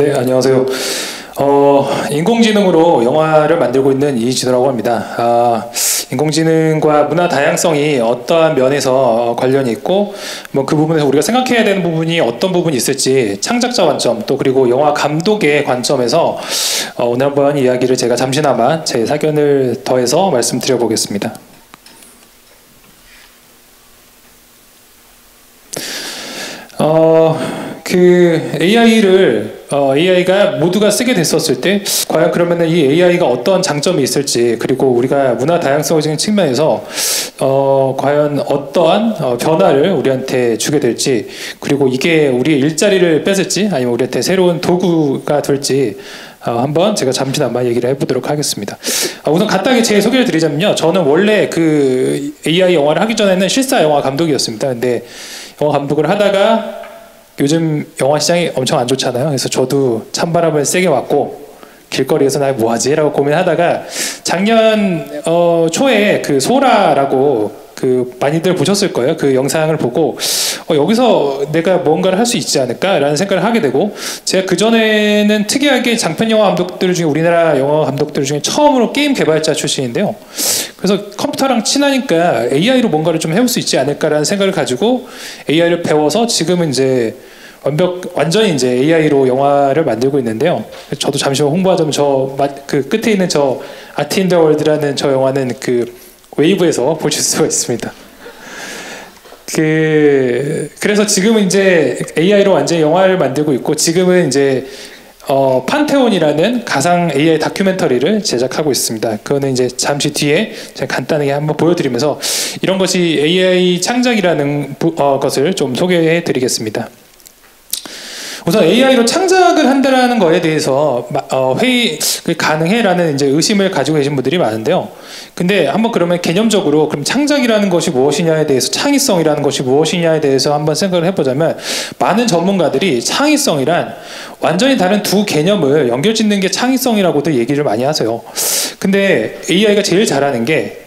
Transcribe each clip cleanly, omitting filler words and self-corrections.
네, 안녕하세요. 인공지능으로 영화를 만들고 있는 이진호라고 합니다. 인공지능과 문화 다양성이 어떠한 면에서 관련이 있고, 뭐 그 부분에서 우리가 생각해야 되는 부분이 어떤 부분이 있을지 창작자 관점, 또 그리고 영화 감독의 관점에서 오늘 한번 이야기를 제가 잠시나마 제 사견을 더해서 말씀드려 보겠습니다. AI가 모두가 쓰게 됐었을 때 과연 그러면은 이 AI가 어떤 장점이 있을지, 그리고 우리가 문화 다양성적인 측면에서 과연 어떠한 변화를 우리한테 주게 될지, 그리고 이게 우리의 일자리를 뺏을지 아니면 우리한테 새로운 도구가 될지 한번 제가 잠시나마 얘기를 해보도록 하겠습니다. 우선 간단하게 제 소개를 드리자면요, 저는 원래 그 AI 영화를 하기 전에는 실사 영화 감독이었습니다. 근데 영화 감독을 하다가 요즘 영화 시장이 엄청 안 좋잖아요. 그래서 저도 찬바람을 세게 맞고 길거리에서 나 뭐하지? 라고 고민하다가 작년 초에 그 소라라고 그 많이들 보셨을 거예요. 그 영상을 보고 여기서 내가 뭔가를 할 수 있지 않을까라는 생각을 하게 되고, 제가 그전에는 특이하게 장편 영화 감독들 중에, 우리나라 영화 감독들 중에 처음으로 게임 개발자 출신인데요. 그래서 컴퓨터랑 친하니까 AI로 뭔가를 좀 해볼 수 있지 않을까라는 생각을 가지고 AI를 배워서 지금은 이제 완전히 이제 AI로 영화를 만들고 있는데요. 저도 잠시만 홍보하자면 그 끝에 있는 저 아트 인 더 월드라는 저 영화는 그 웨이브에서 보실 수가 있습니다. 그래서 지금은 이제 AI로 완전히 영화를 만들고 있고, 지금은 이제 판테온이라는 가상 AI 다큐멘터리를 제작하고 있습니다. 그거는 이제 잠시 뒤에 제가 간단하게 한번 보여드리면서 이런 것이 AI 창작이라는 것을 좀 소개해 드리겠습니다. 우선 AI로 창작을 한다는 거에 대해서 가능해라는 이제 의심을 가지고 계신 분들이 많은데요. 근데 한번 그러면 개념적으로 그럼 창작이라는 것이 무엇이냐에 대해서, 창의성이라는 것이 무엇이냐에 대해서 한번 생각을 해보자면, 많은 전문가들이 창의성이란 완전히 다른 두 개념을 연결짓는 게 창의성이라고도 얘기를 많이 하세요. 근데 AI가 제일 잘하는 게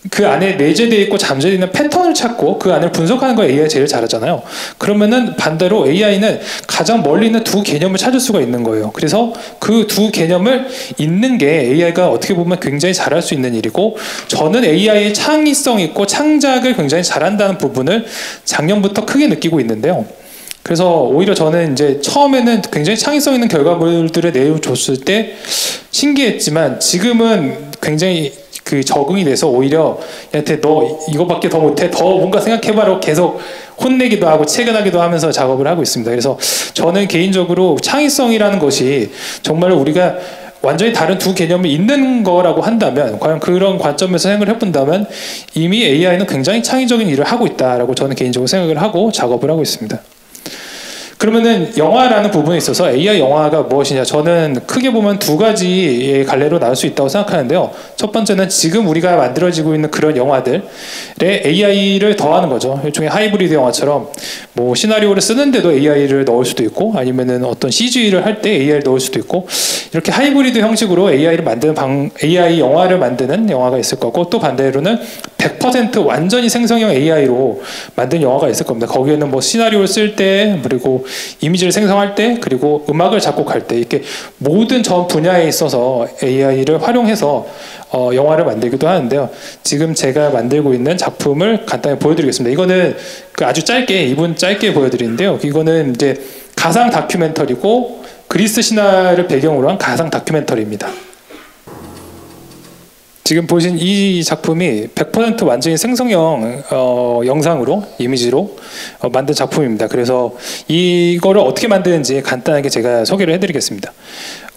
그 안에 내재되어 있고 잠재되어 있는 패턴을 찾고 그 안을 분석하는 거 AI가 제일 잘하잖아요. 그러면은 반대로 AI는 가장 멀리 있는 두 개념을 찾을 수가 있는 거예요. 그래서 그 두 개념을 잇는 게 AI가 어떻게 보면 굉장히 잘할 수 있는 일이고, 저는 AI의 창의성 있고 창작을 굉장히 잘한다는 부분을 작년부터 크게 느끼고 있는데요. 그래서 오히려 저는 이제 처음에는 굉장히 창의성 있는 결과물들을 내어줬을 때 신기했지만, 지금은 굉장히 적응이 돼서 오히려 얘한테 너 이거밖에 더 못해, 더 뭔가 생각해봐라고 계속 혼내기도 하고 체근하기도 하면서 작업을 하고 있습니다. 그래서 저는 개인적으로 창의성이라는 것이 정말 우리가 완전히 다른 두 개념이 있는 거라고 한다면, 과연 그런 관점에서 생각을 해본다면 이미 AI는 굉장히 창의적인 일을 하고 있다라고 저는 개인적으로 생각을 하고 작업을 하고 있습니다. 그러면은 영화라는 부분에 있어서 AI 영화가 무엇이냐, 저는 크게 보면 두 가지의 갈래로 나눌 수 있다고 생각하는데요. 첫 번째는 지금 우리가 만들어지고 있는 그런 영화들에 AI를 더하는 거죠. 일종의 하이브리드 영화처럼 뭐 시나리오를 쓰는데도 AI를 넣을 수도 있고, 아니면은 어떤 CG를 할 때 AI를 넣을 수도 있고, 이렇게 하이브리드 형식으로 AI 영화를 만드는 영화가 있을 거고, 또 반대로는 100% 완전히 생성형 AI로 만든 영화가 있을 겁니다. 거기에는 뭐 시나리오를 쓸 때, 그리고 이미지를 생성할 때, 그리고 음악을 작곡할 때, 이렇게 모든 전 분야에 있어서 AI를 활용해서 영화를 만들기도 하는데요. 지금 제가 만들고 있는 작품을 간단히 보여드리겠습니다. 이거는 아주 짧게, 2분 짧게 보여드리는데요. 이거는 이제 가상 다큐멘터리고 그리스 신화를 배경으로 한 가상 다큐멘터리입니다. 지금 보신 이 작품이 100% 완전히 생성형 영상으로, 이미지로 만든 작품입니다. 그래서 이거를 어떻게 만드는지 간단하게 제가 소개를 해드리겠습니다.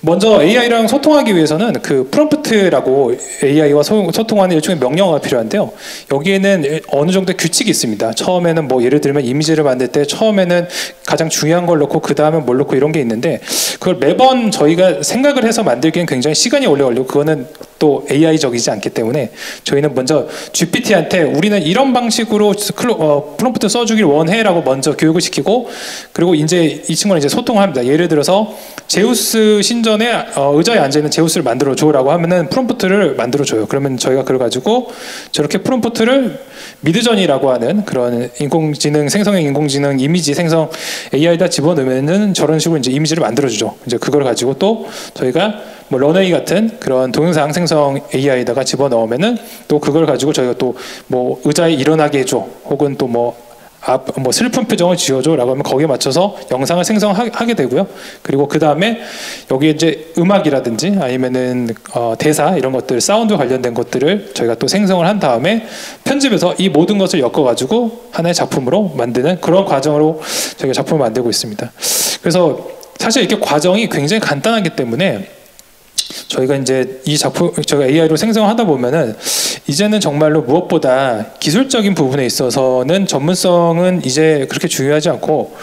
먼저 AI랑 소통하기 위해서는 그 프롬프트라고 AI와 소통하는 일종의 명령어가 필요한데요. 여기에는 어느 정도 규칙이 있습니다. 처음에는 뭐 예를 들면 이미지를 만들 때 처음에는 가장 중요한 걸 넣고 그 다음에 뭘 넣고 이런 게 있는데, 그걸 매번 저희가 생각을 해서 만들기엔 굉장히 시간이 오래 걸리고, 그거는 또 AI적이지 않기 때문에 저희는 먼저 GPT한테 우리는 이런 방식으로 프롬프트 써주길 원해라고 먼저 교육을 시키고, 그리고 이제 이 친구는 이제 소통을 합니다. 예를 들어서 제우스 신전에 의자에 앉아있는 제우스를 만들어줘라고 하면은 프롬프트를 만들어줘요. 그러면 저희가 그걸 가지고 저렇게 프롬프트를 미드전이라고 하는 그런 인공지능 생성형 인공지능 이미지 생성 AI에다 집어넣으면은 저런 식으로 이제 이미지를 만들어주죠. 이제 그걸 가지고 또 저희가 뭐 런웨이 같은 그런 동영상 생성 AI에다가 집어넣으면은 또 그걸 가지고 저희가 또 뭐 의자에 일어나게 해줘, 혹은 또 뭐 슬픈 표정을 지어줘라고 하면 거기에 맞춰서 영상을 생성하게 되고요. 그리고 그 다음에 여기에 이제 음악이라든지 아니면은 대사 이런 것들, 사운드 관련된 것들을 저희가 또 생성을 한 다음에 편집해서 이 모든 것을 엮어가지고 하나의 작품으로 만드는 그런 과정으로 저희가 작품을 만들고 있습니다. 그래서 사실 이렇게 과정이 굉장히 간단하기 때문에 저희가 이제 이 작품 저희가 AI로 생성하다 보면은 이제는 정말로 무엇보다 기술적인 부분에 있어서는 전문성은 이제 그렇게 중요하지 않고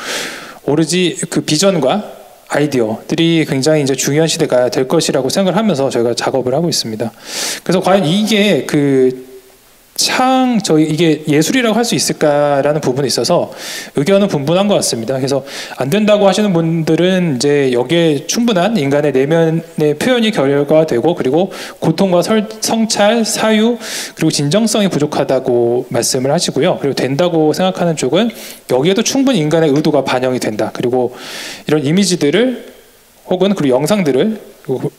오로지 그 비전과 아이디어들이 굉장히 이제 중요한 시대가 될 것이라고 생각을 하면서 저희가 작업을 하고 있습니다. 그래서 과연 이게 이게 예술이라고 할 수 있을까라는 부분에 있어서 의견은 분분한 것 같습니다. 그래서 안 된다고 하시는 분들은 이제 여기에 충분한 인간의 내면의 표현이 결과되고, 그리고 고통과 성찰, 사유, 그리고 진정성이 부족하다고 말씀을 하시고요. 그리고 된다고 생각하는 쪽은 여기에도 충분히 인간의 의도가 반영이 된다. 그리고 이런 이미지들을 혹은 그리고 영상들을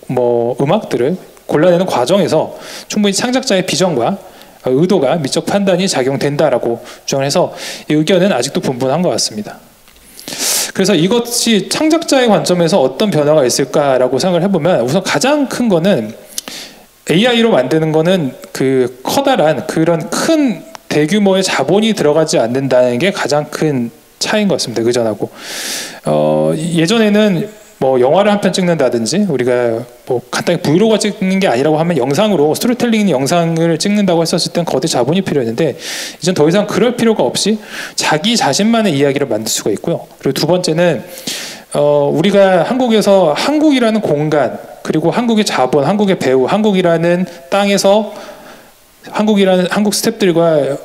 뭐 음악들을 골라내는 과정에서 충분히 창작자의 비전과 의도가 미적 판단이 작용된다라고 주장해서 이 의견은 아직도 분분한 것 같습니다. 그래서 이것이 창작자의 관점에서 어떤 변화가 있을까라고 생각을 해보면, 우선 가장 큰 거는 AI로 만드는 거는 그 커다란 그런 큰 대규모의 자본이 들어가지 않는다는 게 가장 큰 차이인 것 같습니다. 그전하고 예전에는 뭐 영화를 한 편 찍는다든지, 우리가 뭐 간단히 브이로그 찍는 게 아니라고 하면 영상으로 스토리텔링 영상을 찍는다고 했었을 땐 거대 자본이 필요했는데, 이젠 더 이상 그럴 필요가 없이 자기 자신만의 이야기를 만들 수가 있고요. 그리고 두 번째는 우리가 한국에서 한국이라는 공간, 그리고 한국의 자본, 한국의 배우, 한국이라는 땅에서 한국 스태프들과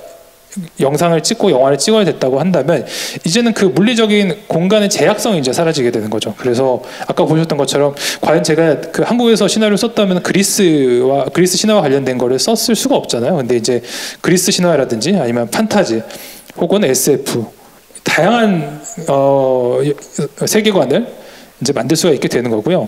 영상을 찍고 영화를 찍어야 됐다고 한다면, 이제는 그 물리적인 공간의 제약성이 이제 사라지게 되는 거죠. 그래서 아까 보셨던 것처럼 과연 제가 그 한국에서 시나리오 썼다면 그리스 신화와 관련된 거를 썼을 수가 없잖아요. 근데 이제 그리스 신화라든지 아니면 판타지 혹은 SF 다양한 세계관을 이제 만들 수가 있게 되는 거고요.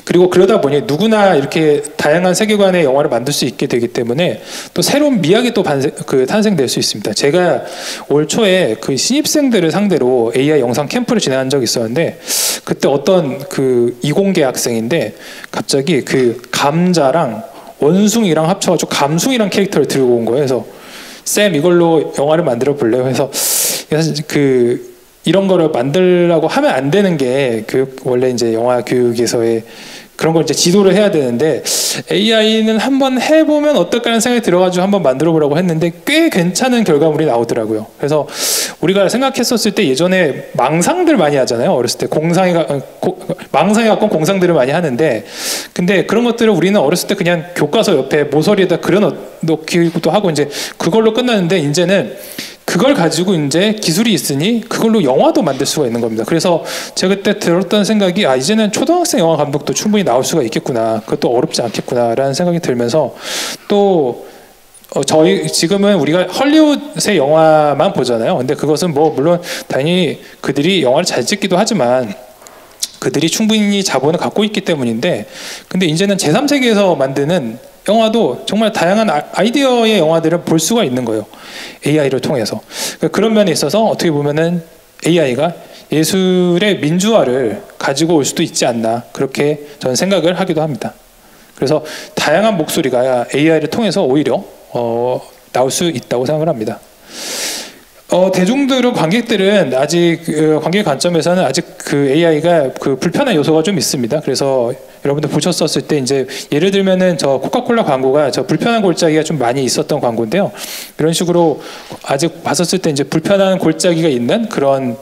그리고 그러다 보니 누구나 이렇게 다양한 세계관의 영화를 만들 수 있게 되기 때문에 또 새로운 미학이 또 탄생될 수 있습니다. 제가 올 초에 그 신입생들을 상대로 AI 영상 캠프를 진행한 적이 있었는데, 그때 어떤 그 이공계 학생인데 갑자기 그 감자랑 원숭이랑 합쳐가지고 감숭이랑 캐릭터를 들고 온 거예요. 그래서 쌤 이걸로 영화를 만들어 볼래요? 해서 이런 거를 만들라고 하면 안 되는 게 원래 이제 영화 교육에서의 그런 걸 이제 지도를 해야 되는데, AI는 한번 해보면 어떨까라는 생각이 들어가지고 한번 만들어 보라고 했는데 꽤 괜찮은 결과물이 나오더라고요. 그래서 우리가 생각했었을 때 예전에 망상들 많이 하잖아요. 어렸을 때 망상에 가까운 공상들을 많이 하는데, 근데 그런 것들을 우리는 어렸을 때 그냥 교과서 옆에 모서리에다 그려놓기도 하고 이제 그걸로 끝났는데, 이제는 그걸 가지고 이제 기술이 있으니 그걸로 영화도 만들 수가 있는 겁니다. 그래서 제가 그때 들었던 생각이, 이제는 초등학생 영화 감독도 충분히 나올 수가 있겠구나, 그것도 어렵지 않겠구나라는 생각이 들면서, 또 지금은 우리가 헐리우드의 영화만 보잖아요. 근데 그것은 뭐 물론 당연히 그들이 영화를 잘 찍기도 하지만 그들이 충분히 자본을 갖고 있기 때문인데, 근데 이제는 제3세계에서 만드는 영화도 정말 다양한 아이디어의 영화들을 볼 수가 있는 거예요. AI를 통해서. 그런 면에 있어서 어떻게 보면은 AI가 예술의 민주화를 가지고 올 수도 있지 않나, 그렇게 저는 생각을 하기도 합니다. 그래서 다양한 목소리가 AI를 통해서 오히려 나올 수 있다고 생각을 합니다. 대중들은, 관객들은 아직 관객 관점에서는 아직 그 AI가 그 불편한 요소가 좀 있습니다. 그래서 여러분들 보셨었을 때 이제 예를 들면은 저 코카콜라 광고가 저 불편한 골짜기가 좀 많이 있었던 광고인데요. 이런 식으로 아직 봤었을 때 이제 불편한 골짜기가 있는 그런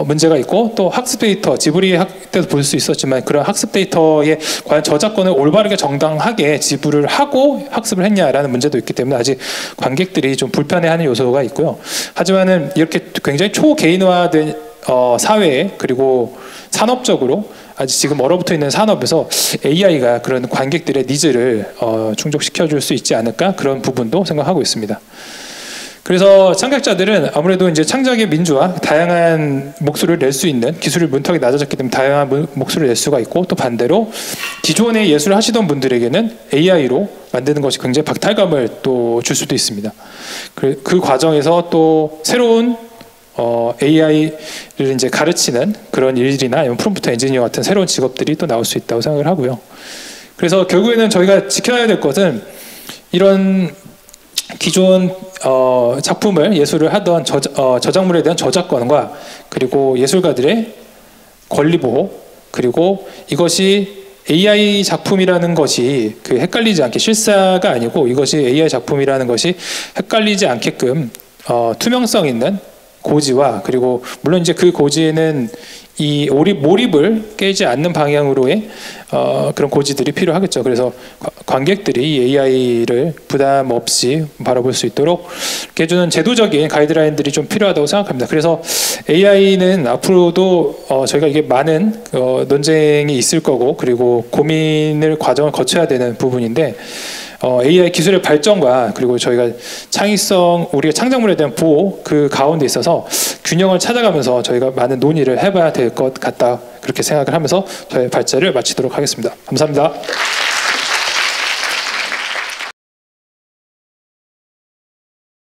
문제가 있고 또 학습 데이터 지브리 때도 볼 수 있었지만 그런 학습 데이터에 과연 저작권을 올바르게 정당하게 지불을 하고 학습을 했냐라는 문제도 있기 때문에 아직 관객들이 좀 불편해하는 요소가 있고요. 하지만은 이렇게 굉장히 초개인화된 사회에 그리고 산업적으로 아직 지금 얼어붙어 있는 산업에서 AI가 그런 관객들의 니즈를 충족시켜 줄 수 있지 않을까 그런 부분도 생각하고 있습니다. 그래서 창작자들은 아무래도 이제 창작의 민주화, 다양한 목소리를 낼 수 있는 기술의 문턱이 낮아졌기 때문에 다양한 목소리를 낼 수가 있고 또 반대로 기존의 예술을 하시던 분들에게는 AI로 만드는 것이 굉장히 박탈감을 또 줄 수도 있습니다. 그 과정에서 또 새로운 AI를 이제 가르치는 그런 일들이나 아니면 프롬프트 엔지니어 같은 새로운 직업들이 또 나올 수 있다고 생각을 하고요. 그래서 결국에는 저희가 지켜야 될 것은 이런 기존 작품을 예술을 하던 저작물에 대한 저작권과 그리고 예술가들의 권리 보호 그리고 이것이 AI 작품이라는 것이 헷갈리지 않게 실사가 아니고 이것이 AI 작품이라는 것이 헷갈리지 않게끔 투명성 있는 고지와 그리고 물론 이제 그 고지에는 이 몰입을 깨지 않는 방향으로의 그런 고지들이 필요하겠죠. 그래서 관객들이 이 AI를 부담 없이 바라볼 수 있도록 해주는 제도적인 가이드라인들이 좀 필요하다고 생각합니다. 그래서 AI는 앞으로도 저희가 이게 많은 논쟁이 있을 거고 그리고 과정을 거쳐야 되는 부분인데 AI 기술의 발전과 그리고 저희가 창의성, 우리가 창작물에 대한 보호 그 가운데 있어서 균형을 찾아가면서 저희가 많은 논의를 해봐야 될 것 같다 그렇게 생각을 하면서 저의 발제를 마치도록 하겠습니다. 감사합니다.